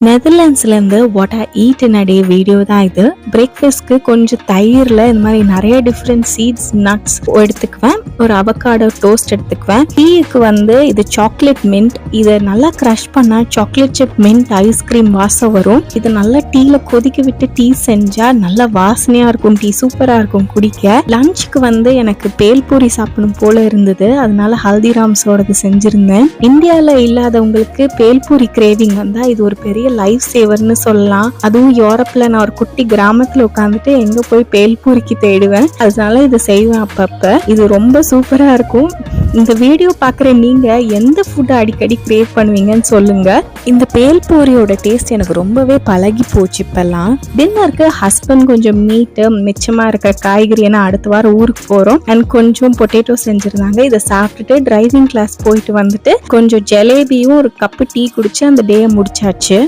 நெதர்லாண்ட்ஸ்லேருந்து what I eat in a day video தான் இது. பிரேக்ஃபாஸ்ட்க்கு கொஞ்சம் தயிரில் இந்த மாதிரி நிறைய டிஃப்ரெண்ட் சீட்ஸ் நட்ஸ் எடுத்துக்குவேன். ஒரு அவகாடோ டோஸ்ட் எடுத்துக்குவேன். டீக்கு இது சாக்லேட் மின்ட். இதை நல்லா க்ரஷ் பண்ணால் சாக்லேட் சிப் மின்ட் ஐஸ்கிரீம் வாசம் வரும். இது நல்லா டீல கொதிக்க விட்டு டீ செஞ்சா நல்லா வாசனையா இருக்கும். டீ சூப்பரா இருக்கும் குடிக்க. லஞ்சுக்கு எனக்கு பேல்பூரி சாப்பிடணும் போல இருந்தது, அதனால ஹல்திராம்ஸோடது செஞ்சிருந்தேன். இந்தியாவில் இல்லாதவங்களுக்கு பேல்பூரி கிரேவிங் வந்தா இது ஒரு பெரிய லைஃப் சேவர்னு சொல்லலாம். அதுவும் யூரோப்ல நான் ஒரு குட்டி கிராமத்துல உட்காந்துட்டு எங்க போய் பேல்பூரிக்கு தேடுவேன், அதனால இது செய்வேன் அப்பப்ப. இது ரொம்ப சூப்பரா இருக்கும். இந்த வீடியோ பாக்குற நீங்க எந்த ஃபுட் அடிக்கடி கிரேவ் பண்ணுவீங்கன்னு சொல்லுங்க. இந்த பேல்பூரியோட டேஸ்ட் எனக்கு ரொம்பவே பழகி போச்சு இப்பெல்லாம். டின்னருக்கு ஹஸ்பண்ட் கொஞ்சம் மீட்டு மிச்சமா இருக்கிற காய்கறி, ஏன்னா அடுத்த வாரம் ஊருக்கு போறோம், அண்ட் கொஞ்சம் பொட்டேட்டோ செஞ்சிருந்தாங்க. இதை சாப்பிட்டுட்டு டிரைவிங் கிளாஸ் போயிட்டு வந்துட்டு கொஞ்சம் ஜலேபியும் ஒரு கப்பு டீ குடிச்சு அந்த டே முடிச்சாச்சு.